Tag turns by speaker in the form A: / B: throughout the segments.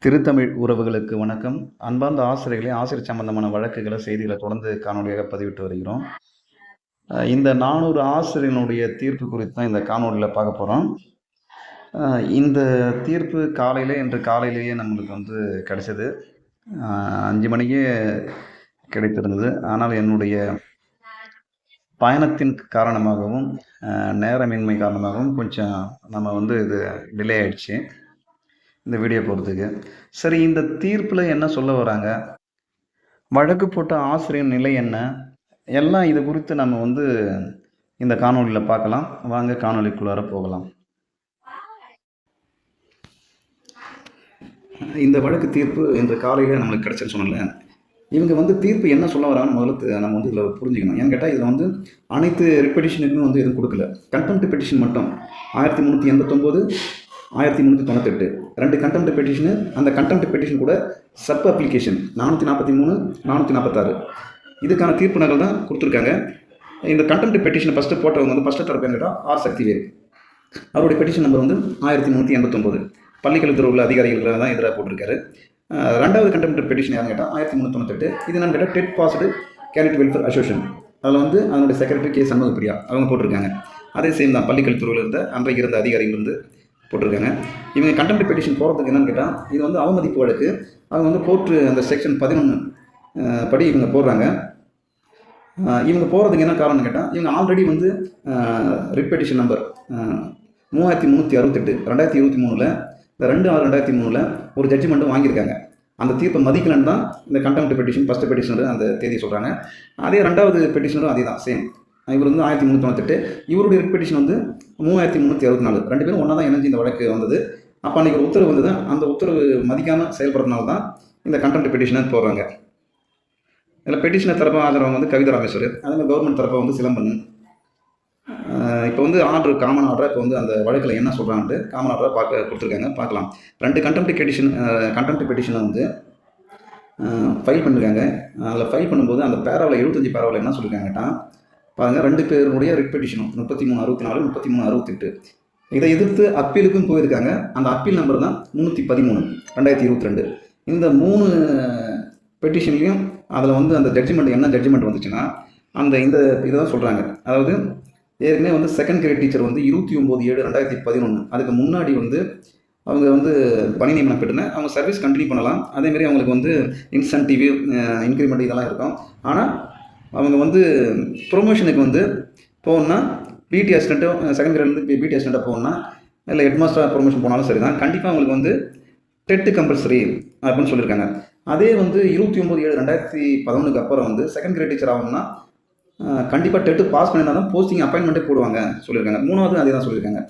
A: திருத்தமிழ் உறவுகளுக்கு வணக்கம். அன்பார்ந்த ஆசிரியர்களே, ஆசிரியர் சம்பந்தமான வழக்குகளை, செய்திகளை தொடர்ந்து காணொலியாக பதிவிட்டு வருகிறோம். இந்த 400 ஆசிரியர்களுடைய தீர்ப்பு குறித்து தான் இந்த காணொலியில் பார்க்க போகிறோம். இந்த தீர்ப்பு இன்று காலையிலேயே நம்மளுக்கு வந்து கிடைச்சது. 5 மணிக்கே கிடைத்திருந்தது. ஆனால் என்னுடைய பயணத்தின் காரணமாகவும் நேரமின்மை காரணமாகவும் கொஞ்சம் நம்ம வந்து இது டிலே ஆயிடுச்சு இந்த வீடியோ போகிறதுக்கு. சரி, இந்த தீர்ப்பில் என்ன சொல்ல வராங்க, வழக்கு போட்ட ஆசிரியர் நிலை என்ன, எல்லாம் இது குறித்து நம்ம வந்து இந்த காணொலியில் பார்க்கலாம். வாங்க காணொலிக்குள்ளார போகலாம். இந்த வழக்கு தீர்ப்பு இன்று காலையில் நம்மளுக்கு கிடைச்சதுன்னு சொன்னல, இவங்க வந்து தீர்ப்பு என்ன சொல்ல வராங்கன்னு முதல்ல நம்ம வந்து இதில் புரிஞ்சுக்கணும். ஏன்னு கேட்டால் இதில் வந்து அனைத்து ரிப்பெடிஷனுக்குமே வந்து எதுவும் கொடுக்கல. கண்டெம்ட் பெட்டிஷன் மட்டும் 1389, 1398 2 கண்டெம்ட் பெட்டிஷனு. அந்த கண்டெம்ட் பெட்டிஷன் கூட சப் அப்ளிகேஷன் 443, 446 இதுக்கான தீர்ப்பு நகல் தான் கொடுத்துருக்காங்க. இந்த கண்டெம்ட் பெட்டிஷனை ஃபஸ்ட்டு போட்டவங்க வந்து ஃபஸ்ட்டு தரப்பு கேட்டால் ஆர் சக்திவேல். அவருடைய பெட்டிஷன் நம்பர் வந்து 1389. பள்ளிக்கல்வித்துறை உள்ள அதிகாரிகள் தான் எதிராக போட்டிருக்காரு. ரெண்டாவது கண்டெம்ட் பெட்டிஷன் யாருன்னு கேட்டால் 1398. இது என்னன்னு கேட்டால் TET passed candidate welfare association. அதில் வந்து அதனுடைய செக்ரட்டரி கே சண்முகப்பிரியா அவங்க போட்டிருக்காங்க. அதே சேம் தான் பள்ளிக்கல்வித்துறையில் இருந்த அன்றைக்கு இருந்த அதிகாரிகள் வந்து போட்டிருக்காங்க. இவங்க கண்டெம்ட் பெட்டிஷன் போகிறதுக்கு என்னன்னு கேட்டால், இது வந்து அவமதிப்பு வழக்கு. அவங்க வந்து கோர்ட்டு அந்த செக்ஷன் 11 படி இவங்க போடுறாங்க. இவங்க போகிறதுக்கு என்ன காரணம்னு கேட்டால், இவங்க ஆல்ரெடி வந்து ரிப்பெட்டிஷன் நம்பர் 3368 2023 இந்த 2/6/2003 ஒரு ஜட்ஜ்மெண்ட்டும் வாங்கியிருக்காங்க. அந்த தீர்ப்பை மதிக்கலன்னு தான் இந்த கண்டெம்ட் பெட்டிஷன் ஃபஸ்ட்டு பெட்டிஷனர் அந்த தேதியை சொல்கிறாங்க. அதே ரெண்டாவது பெட்டிஷனரும் அதே தான் சேம். இவர் வந்து 1398, இவருடைய ரிப்பெட்டிஷன் வந்து 3364. 2 பேரும் ஒன்றா தான் இணைஞ்சு இந்த வழக்கு வந்தது. அப்போ அன்றைக்கி ஒரு உத்தரவு வந்தது. அந்த உத்தரவு மதிக்காமல் செயல்படுறதுனால தான் இந்த கண்டெம்ட் பெட்டிஷனர் போடுறாங்க. இதில் பெட்டிஷனர் தரப்பாக ஆதரவங்க வந்து கவிதா ராமேஸ்வர், அதேமாதிரி கவர்மெண்ட் தரப்பாக வந்து சிலம்பன். இப்போ வந்து காமன் ஆர்டராக இப்போ வந்து அந்த வழக்கில் என்ன சொல்கிறான்ட்டு காமன் ஆர்டராக கொடுத்துருக்காங்க. பார்க்கலாம். 2 கண்டெம்ட் பெட்டிஷனை வந்து ஃபைல் பண்ணியிருக்காங்க. அதில் ஃபைல் பண்ணும்போது அந்த பேராவில் 75 பேராவில் என்ன சொல்லியிருக்காங்கட்டா பாருங்கள், 2 பேருடைய ரிப்பெட்டிஷனும் 3364, 3368 இதை எதிர்த்து அப்பீலுக்கும் போயிருக்காங்க. அந்த அப்பீல் நம்பர் தான் 313 2022. இந்த 3 பெட்டிஷன்லையும் அதில் வந்து அந்த ஜட்ஜ்மெண்ட் என்ன ஜட்ஜ்மெண்ட் வந்துச்சுன்னா, இந்த இதை தான் சொல்கிறாங்க. அதாவது ஏற்கனவே வந்து செகண்ட் கிரேட் டீச்சர் வந்து 29/7/2011 அதுக்கு முன்னாடி வந்து அவங்க வந்து பணி நியமனம் பெற்றுன அவங்க சர்வீஸ் கண்டினியூ பண்ணலாம். அதேமாரி அவங்களுக்கு வந்து இன்சென்டிவ், இன்க்ரிமெண்ட் இதெல்லாம் இருக்கும். ஆனால் அவங்க வந்து ப்ரொமோஷனுக்கு வந்து போகணுன்னா பிடி அசிஸ்டண்ட்டோ செகண்ட் கிரேட்லேருந்து பிடி அசிஸ்டண்ட்டாக போகணுன்னா, இல்லை ஹெட் மாஸ்டராக ப்ரொமோஷன் போனாலும் சரி தான், கண்டிப்பாக அவங்களுக்கு வந்து டெட்டு கம்பல்சரி அப்படின்னு சொல்லியிருக்காங்க. அதே வந்து 29/7/2011 அப்புறம் வந்து செகண்ட் கிரேட் டீச்சர் ஆகணும்னா கண்டிப்பாக டெட்டு பாஸ் பண்ணினா தான் போஸ்டிங் அப்பாயின்மெண்ட்டே போடுவாங்க சொல்லியிருக்காங்க. 3வது அதே தான் சொல்லியிருக்காங்க.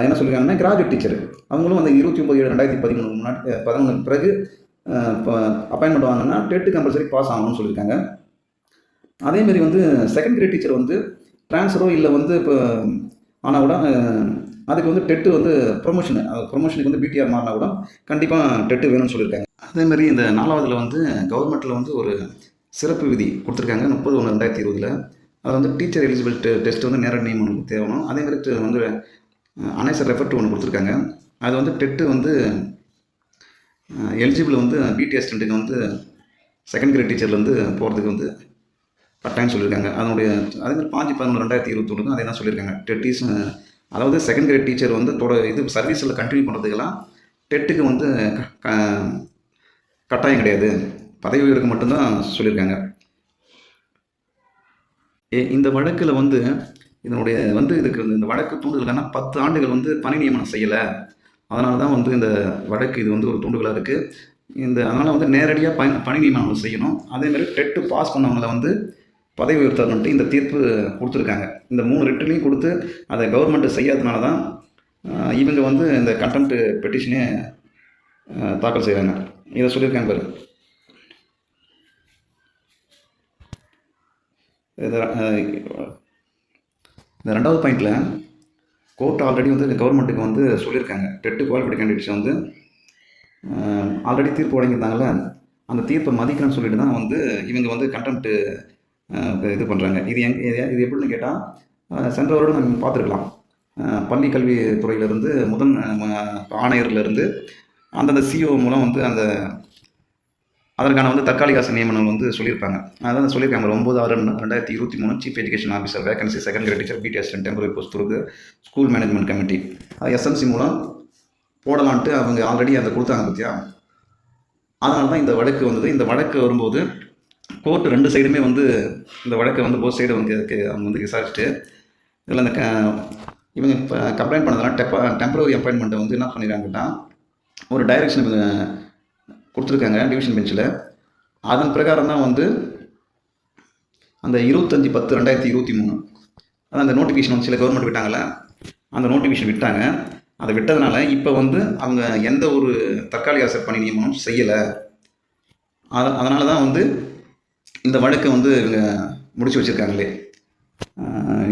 A: என்ன சொல்லியிருக்காங்கன்னா, கிராஜுவேட் டீச்சர் அவங்களும் அந்த 29/7/2013 முன்னாடி 11 பிறகு அப்பாயின்மெண்ட் வாங்கினா டெட்டு கம்பல்சரி பாஸ் ஆகணும்னு சொல்லியிருக்காங்க. அதேமாரி வந்து செகண்ட் கிரேட் டீச்சர் வந்து ட்ரான்ஸ்ஃபரோ இல்லை வந்து இப்போ ஆனால் கூட அதுக்கு வந்து டெட்டு வந்து ப்ரொமோஷனுக்கு வந்து பிடிஆர் மாறினா கூட கண்டிப்பாக டெட்டு வேணும்னு சொல்லியிருக்காங்க. அதேமாதிரி இந்த 4வதுல வந்து கவர்மெண்ட்டில் வந்து ஒரு சிறப்பு விதி கொடுத்துருக்காங்க 30/1/2020. அதில் வந்து டீச்சர் எலிஜிபிள் டெஸ்ட் வந்து நேரடி நியமனம் தேவைணும். அதேமாதிரி வந்து அனைசர் ரெஃபர் டு ஒன்று கொடுத்துருக்காங்க. அது வந்து டெட்டு வந்து எலிஜிபிள் வந்து பிடி அசிஸ்டண்ட்டுக்கு வந்து செகண்ட் கிரேட் டீச்சர்லேருந்து போகிறதுக்கு வந்து கட்டாயம் சொல்லியிருக்காங்க. அதனுடைய அதேமாதிரி 5/11/2021 அதே தான் சொல்லியிருக்காங்க. டெட்டீஸ் அதாவது செகண்ட் கிரேட் டீச்சர் வந்து இது சர்வீஸில் கண்டினியூ பண்ணுறதுக்கெல்லாம் டெட்டுக்கு வந்து கட்டாயம் கிடையாது, பதவி உயர்வுக்கு மட்டும்தான் சொல்லியிருக்காங்க. இந்த வழக்கில் வந்து இதனுடைய வந்து இந்த வழக்கு தூண்டுதலுக்கான 10 ஆண்டுகள் வந்து பணி நியமனம் செய்யலை. அதனால தான் வந்து இந்த வழக்கு இது வந்து ஒரு தூண்டுகளாக இருக்குது. அதனால் வந்து நேரடியாக பணி நியமனம் செய்யணும். அதேமாதிரி டெட்டு பாஸ் பண்ணவங்களை வந்து பதவி உயர்த்தணுன்ட்டு இந்த தீர்ப்பு கொடுத்துருக்காங்க. இந்த 3 ரிட்டுலையும் கொடுத்து அதை கவர்மெண்ட்டு செய்யாதனால தான் இவங்க வந்து இந்த கண்டெம்ட் பெட்டிஷனே தாக்கல் செய்கிறாங்க. இதை சொல்லியிருக்காங்க பாரு. இந்த 2வது பாயிண்டில் கோர்ட் ஆல்ரெடி வந்து கவர்மெண்ட்டுக்கு வந்து சொல்லியிருக்காங்க, டெட்டு குவாலிஃபைடு கேண்டிடேட்ஸ் வந்து ஆல்ரெடி தீர்ப்பு வழங்கியிருந்தாங்கல்ல, அந்த தீர்ப்பை மதிக்கணும்னு சொல்லிட்டு தான் வந்து இவங்க வந்து கண்டெம்ட்டு இது பண்ணுறாங்க. இது எப்படின்னு கேட்டால், சென்ற வருடம் நம்ம பார்த்துருக்கலாம். பள்ளி கல்வித்துறையிலேருந்து முதல் ஆணையர்லேருந்து அந்தந்த சிஓ மூலம் வந்து அதற்கான வந்து தற்காலிக ஆசிரியர் நியமனம் வந்து சொல்லியிருப்பாங்க. அதான் சொல்லியிருக்காங்க 9/6/2023 chief education officer vacancy second grade teacher PT assistant temporary post துருக்கு ஸ்கூல் மேனேஜ்மெண்ட் கமிட்டி அது எஸ்எம்சி மூலம் போடலான்ட்டு அவங்க ஆல்ரெடி அதை கொடுத்தாங்க பற்றியா. அதனால தான் இந்த வழக்கு வந்தது. இந்த வழக்கு வரும்போது கோர்ட்டு 2 சைடுமே வந்து இந்த வழக்கை வந்து போத் சைடு வந்து அவங்க வந்து விசாரிச்சுட்டு இதில் இந்த இவங்க இப்போ கம்ப்ளைண்ட் பண்ணதெல்லாம் டெம்பரரி அப்பாயின்மெண்ட்டை வந்து என்ன பண்ணிடுறாங்கன்னா ஒரு டைரெக்ஷன் கொடுத்துருக்காங்க டிவிஷன் பெஞ்சில். அதன் பிரகாரம் தான் வந்து அந்த 25/10/2023 அதான் அந்த நோட்டிஃபிகேஷன் வந்து சில கவர்மெண்ட் விட்டாங்கள்ல, அந்த நோட்டிஃபிகேஷன் விட்டாங்க. அதை விட்டதுனால இப்போ வந்து அவங்க எந்த ஒரு தற்காலிக ஆசிரியர் பணி நியமனம் செய்யலை. அதனால தான் வந்து இந்த வழக்கை வந்து இவங்க முடிச்சு வச்சுருக்காங்களே.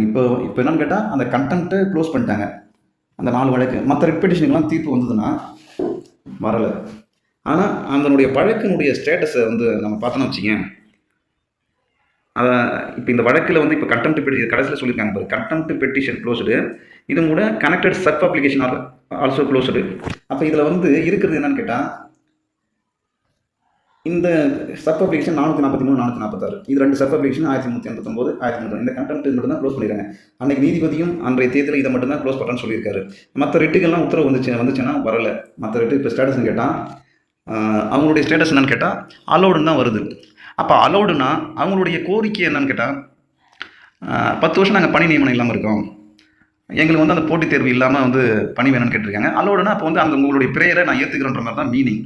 A: இப்போ என்னன்னு கேட்டால் அந்த கண்டெம்ட்டை க்ளோஸ் பண்ணிட்டாங்க அந்த 4 வழக்கு. மற்ற ரிப்பெட்டிஷனுக்கெல்லாம் தீர்ப்பு வந்ததுன்னா வரலை. ஆனால் அதனுடைய வழக்கினுடைய ஸ்டேட்டஸை வந்து நம்ம பார்த்தோன்னா வச்சுங்க, அதை இப்போ இந்த வழக்கில் வந்து இப்போ கண்டெம்ட் பெட்டிஷன் கடைசியில் சொல்லியிருக்காங்க பாரு, கண்டெம்ட் பெட்டிஷன் க்ளோஸ்டு, இது கூட connected sub application also closed. அப்போ இதில் வந்து இருக்கிறது என்னன்னு கேட்டால் இந்த சப் அப்ளிகேஷன் 443 446 இது 2 சப் அப்ளிகேஷன் 1389 1300 இந்த கண்டெம்ட் மட்டும் தான் க்ளோஸ் பண்ணிடுறாங்க. அன்றைக்கி நீதிபதியும் அன்றைய தேதியில் இதை மட்டும் தான் க்ளோஸ் பண்ணுறேன்னு சொல்லியிருக்காரு. மற்ற ரிட்டுக்கெல்லாம் உத்தரவு வந்துச்சுன்னா வரலை. மற்ற ரிட்டு இப்போ ஸ்டேட்டஸ்ன்னு கேட்டால் அவங்களுடைய ஸ்டேட்டஸ் என்னன்னு கேட்டால் அலோடுன்னு தான் வருது. அப்போ அலோடுனா அவங்களுடைய கோரிக்கை என்னன்னு கேட்டால் 10 வருஷம் நாங்கள் பணி நியமனம் இல்லாமல் இருக்கோம், எங்களுக்கு வந்து அந்த போட்டித் தேர்வு இல்லாமல் வந்து பணி வேணும்னு கேட்டிருக்காங்க. அலோடுனா அப்போ வந்து அந்த உங்களுடைய பிரேயரை நான் ஏற்றுக்கிறேன்ற மாதிரி தான் மீனிங்.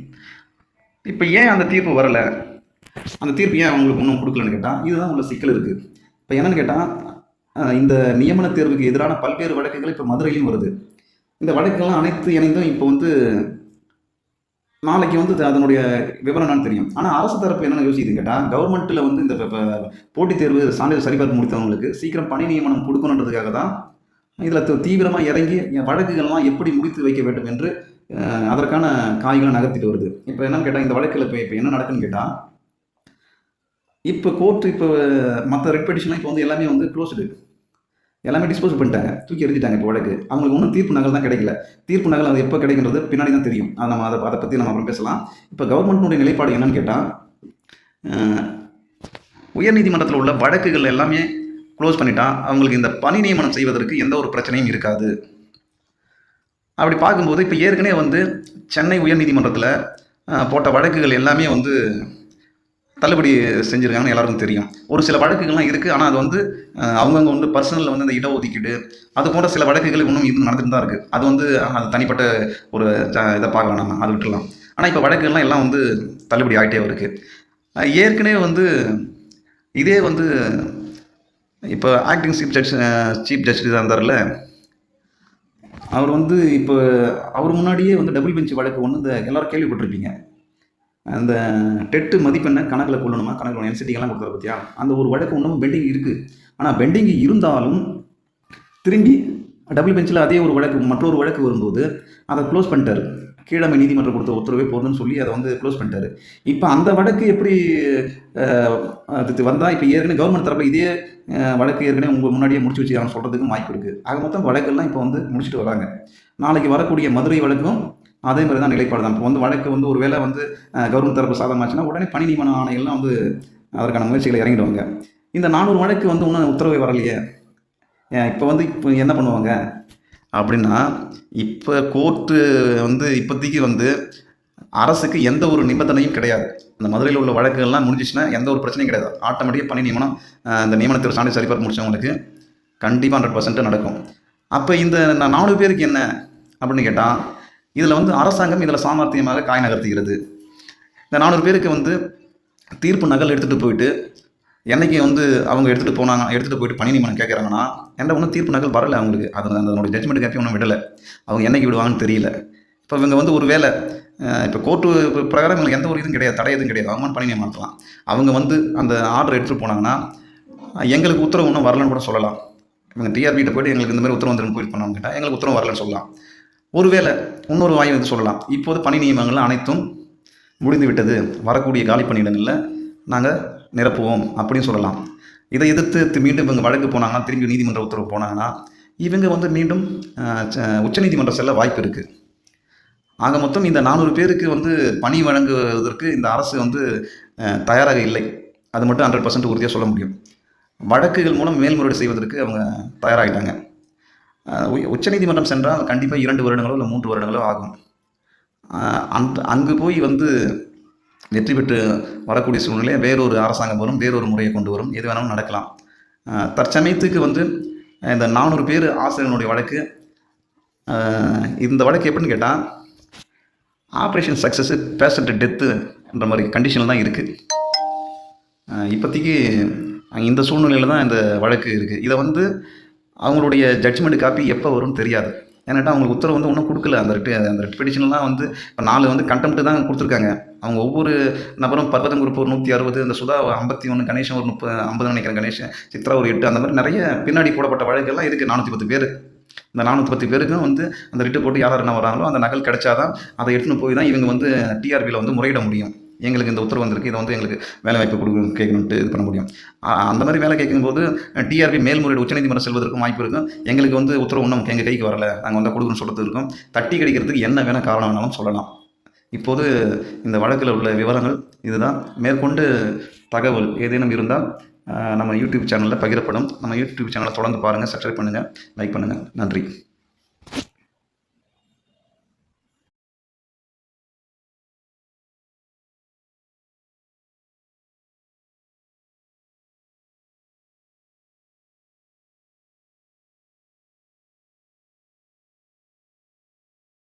A: இப்போ ஏன் அந்த தீர்ப்பு வரலை, அந்த தீர்ப்பு ஏன் அவங்களுக்கு ஒன்றும் கொடுக்கலன்னு கேட்டால் இதுதான் உள்ள சிக்கல் இருக்குது. இப்போ என்னென்னு கேட்டால் இந்த நியமன தேர்வுக்கு எதிரான பல்வேறு வழக்குகள் இப்போ மதுரையிலும் வருது. இந்த வழக்குகள்லாம் அனைத்து இணைந்தும் இப்போ வந்து நாளைக்கு வந்து அதனுடைய விவரம் என்னன்னு தெரியும். ஆனால் அரசு தரப்பு என்னென்ன யோசிக்குதுன்னு கேட்டால் கவர்மெண்ட்டில் வந்து இந்த போட்டித் தேர்வு சான்றிதழ் சரிபார்ப்பு முடித்தவங்களுக்கு சீக்கிரம் பணி நியமனம் கொடுக்கணுன்றதுக்காக தான் இதில் தீவிரமாக இறங்கி வழக்குகள்லாம் எப்படி முடித்து வைக்க வேண்டும் என்று அதற்கான காய்களை நகர்த்திட்டு வருது. இப்போ என்னன்னு கேட்டால் இந்த வழக்கில் இப்போ என்ன நடக்குன்னு கேட்டால் இப்போ கோர்ட்டு இப்போ மற்ற ரெட்பெட்டிஷன்லாம் இப்போ வந்து எல்லாமே வந்து க்ளோஸ்டு, எல்லாமே டிஸ்போஸ் பண்ணிட்டாங்க, தூக்கி எறிஞ்சிட்டாங்க. இப்போ வழக்கு அவங்களுக்கு ஒன்றும் தீர்ப்பு நகல் தான் கிடைக்கல. தீர்ப்பு நகல் அது எப்போ கிடைக்கின்றது பின்னாடி தான் தெரியும். அதை பற்றி நம்ம அப்புறம் பேசலாம். இப்போ கவர்மெண்ட்டினுடைய நிலைப்பாடு என்னன்னு கேட்டால் உயர்நீதிமன்றத்தில் உள்ள வழக்குகள் எல்லாமே க்ளோஸ் பண்ணிட்டா அவங்களுக்கு இந்த பணி நியமனம் செய்வதற்கு எந்த ஒரு பிரச்சனையும் இருக்காது. அப்படி பார்க்கும்போது இப்போ ஏற்கனவே வந்து சென்னை உயர்நீதிமன்றத்தில் போட்ட வழக்குகள் எல்லாமே வந்து தள்ளுபடி செஞ்சுருக்காங்கன்னு எல்லாருக்கும் தெரியும். ஒரு சில வழக்குகள்லாம் இருக்குது, ஆனால் அது வந்து அவங்கவுங்க வந்து பர்சனலில் வந்து அந்த இடஒதுக்கீடு அது போன்ற சில வழக்குகள் இன்னும் இது நடந்துட்டு தான் இருக்குது. அது வந்து அது தனிப்பட்ட ஒரு இதை பார்க்கலாம், நம்ம அதை விட்டுடலாம். ஆனால் இப்போ வழக்குகள்லாம் எல்லாம் வந்து தள்ளுபடி ஆகிட்டே இருக்குது. ஏற்கனவே வந்து இதே வந்து இப்போ ஆக்டிங் சீஃப் ஜஸ்டிஸ் இருந்தார்ல, அவர் வந்து இப்போ அவர் முன்னாடியே வந்து டபுள் பெஞ்ச் வழக்கு ஒன்று இந்த எல்லோரும் கேள்விப்பட்டிருப்பீங்க. அந்த டெட்டு மதிப்பெண்ணை கணக்கில் கொள்ளணுமா, கணக்கில் என்சிட்டிங்கெல்லாம் கொடுக்குற பற்றியா, அந்த ஒரு வழக்கு இன்னும் பெண்டிங் இருக்குது. ஆனால் பெண்டிங் இருந்தாலும் திரும்பி டபுள் பெஞ்சில் அதே ஒரு வழக்கு மற்றொரு வழக்கு வரும்போது அதை க்ளோஸ் பண்ணிட்டார். கீழமை நீதிமன்றம் கொடுத்த உத்தரவே போதுன்னு சொல்லி அதை வந்து க்ளோஸ் பண்ணிட்டாரு. இப்போ அந்த வழக்கு எப்படி அது வந்தால் இப்போ ஏற்கனவே கவர்மெண்ட் தரப்பில் இதே வழக்கு ஏற்கனவே உங்கள் முன்னாடியே முடிச்சு வச்சுக்கான்னு சொல்கிறதுக்கும் வாய்ப்பு இருக்குது. ஆக மொத்தம் வழக்கெல்லாம் இப்போ வந்து முடிச்சுட்டு வராங்க. நாளைக்கு வரக்கூடிய மதுரை வழக்கும் அதே மாதிரி தான் நிலைப்பாடு தான். இப்போ வந்து வழக்கு வந்து ஒரு வேளை வந்து கவர்மெண்ட் தரப்பு சாதகமாச்சுன்னா உடனே பணி நியமன ஆணைகள்லாம் வந்து அதற்கான முயற்சிகளை இறங்கிடுவாங்க. இந்த 400 வழக்கு வந்து இன்னும் உத்தரவை வரலையே, இப்போ என்ன பண்ணுவாங்க அப்படின்னா, இப்போ கோர்ட்டு வந்து இப்போதைக்கு வந்து அரசுக்கு எந்த ஒரு நிபந்தனையும் கிடையாது. இந்த மதுரையில் உள்ள வழக்குகள்லாம் முடிஞ்சிச்சுன்னா எந்த ஒரு பிரச்சனையும் கிடையாது. ஆட்டோமேட்டிக்காக பணி நியமனம் இந்த நியமனத்தில் சான்றிதழ் சரிபார்ப்பு முடிச்சவங்களுக்கு கண்டிப்பாக 100% நடக்கும். அப்போ இந்த 4 பேருக்கு என்ன அப்படின்னு கேட்டால், இதில் வந்து அரசாங்கம் இதில் சாமர்த்தியமாக காய் நகர்த்துகிறது. இந்த 400 பேருக்கு வந்து தீர்ப்பு நகல் எடுத்துகிட்டு போயிட்டு என்னைக்கு வந்து அவங்க எடுத்துகிட்டு போயிட்டு பணி நியமனம் கேட்குறாங்கன்னா எந்த ஒன்றும் தீர்ப்பு நகல் வரலை அவங்களுக்கு. அதனோட ஜட்ஜ்மெண்ட் கேட்பி ஒன்றும் விடலை. அவங்க என்னைக்கு விடுவாங்கன்னு தெரியல. இப்போ இவங்க வந்து ஒரு வேலை இப்போ கோர்ட்டு பிரகாரம் இவங்களுக்கு எந்த ஒரு இதுவும் கிடையாது, தடை எதுவும் கிடையாது, அவங்க பணி நியமனத்தலாம். அவங்க வந்து அந்த ஆர்டர் எடுத்துகிட்டு போனாங்கன்னா எங்களுக்கு உத்தரவு ஒன்றும் வரலன்னு கூட சொல்லலாம். இவங்க டிஆர்பிகிட்ட போய்ட்டு எங்களுக்கு இந்த மாதிரி உத்தரவு வந்துருன்னு போய் பண்ணாங்க கேட்டால் எங்களுக்கு உத்தரவு வரலன்னு சொல்லலாம். ஒருவேளை இன்னொரு வாய் வந்து சொல்லலாம், இப்போது பணி நியமனங்கள் அனைத்தும் முடிந்து விட்டது, வரக்கூடிய காலி பணியிடங்களில் நாங்கள் நிரப்புவோம் அப்படின்னு சொல்லலாம். இதை எதிர்த்து மீண்டும் இவங்க வழக்கு போனாங்கன்னா, திரும்பி நீதிமன்ற உத்தரவு போனாங்கன்னா, இவங்க வந்து மீண்டும் உச்சநீதிமன்றம் செல்ல வாய்ப்பு இருக்குது. ஆக மொத்தம் இந்த 400 பேருக்கு வந்து பணி வழங்குவதற்கு இந்த அரசு வந்து தயாராக இல்லை. அது மட்டும் 100% உறுதியாக சொல்ல முடியும். வழக்குகள் மூலம் மேல்முறையீடு செய்வதற்கு அவங்க தயாராகிட்டாங்க. உச்சநீதிமன்றம் சென்றால் கண்டிப்பாக 2 வருடங்களோ இல்லை 3 வருடங்களோ ஆகும். அங்கு போய் வந்து வெற்றி பெற்று வரக்கூடிய சூழ்நிலையை வேறொரு அரசாங்கம் வரும், வேறொரு முறையை கொண்டு வரும், எது வேணாலும் நடக்கலாம். தற்சமயத்துக்கு வந்து இந்த 400 பேர் ஆசிரியர்களுடைய வழக்கு, இந்த வழக்கு எப்படின்னு கேட்டால் ஆப்ரேஷன் சக்ஸஸ் பேஷண்ட் டெத்துன்ற மாதிரி கண்டிஷனில் தான் இருக்குது. இப்போதைக்கு இந்த சூழ்நிலையில் தான் இந்த வழக்கு இருக்குது. இதை வந்து அவங்களுடைய ஜட்ஜ்மெண்ட் காப்பி எப்போ வரும்னு தெரியாது. ஏன்னாட்டா அவங்களுக்கு உத்தரவு வந்து ஒன்றும் கொடுக்கல. அந்த ரெட் பெட்டிஷன்லாம் வந்து இப்போ 4 வந்து கண்டெம்ட் தான் கொடுத்துருக்காங்க. அவங்க ஒவ்வொரு நபரும் பர்வதம் குரூப் ஒரு 160, இந்த சுதா 51, கணேசன் ஒரு 50 நினைக்கிறேன், கணேசன் சித்ரா ஒரு 8, அந்த மாதிரி நிறைய பின்னாடி போடப்பட்ட வழக்கெல்லாம் இருக்குது. 410 பேர். இந்த 410 பேருக்கும் வந்து அந்த ரிட்டு போட்டு யார் என்ன வராங்களோ அந்த நகல் கிடைச்சாதான் அதை எடுத்துன்னு போய் தான் இவங்க வந்து டிஆர்பியில் வந்து முறையிட முடியும். எங்களுக்கு இந்த உத்தரவு வந்திருக்கு, இதை வந்து எங்களுக்கு வேலை வாய்ப்பு கொடுக்கணும் கேட்கணுன்ட்டு இது பண்ண முடியும். அந்த மாதிரி வேலை கேட்கும்போது டிஆர்பி மேல்முறையீடு உச்சநீதிமன்றம் செல்வதற்கும் வாய்ப்பு இருக்கும். எங்களுக்கு வந்து உத்தரவு இன்னும் எங்கள் கைக்கு வரலை, நாங்கள் வந்து கொடுக்கணும்னு சொல்கிறது இருக்கும். தட்டி கடிக்கிறதுக்கு என்ன வேணால் காரணம் வேணாலும் சொல்லலாம். இப்போது இந்த வழக்கில் உள்ள விவரங்கள் இதுதான். மேற்கொண்டு தகவல் ஏதேனும் இருந்தால் நம்ம யூடியூப் சேனலில் பகிரப்படும். நம்ம யூடியூப் சேனலை தொடர்ந்து பாருங்கள், சப்ஸ்கிரைப் பண்ணுங்கள், லைக் பண்ணுங்கள். நன்றி.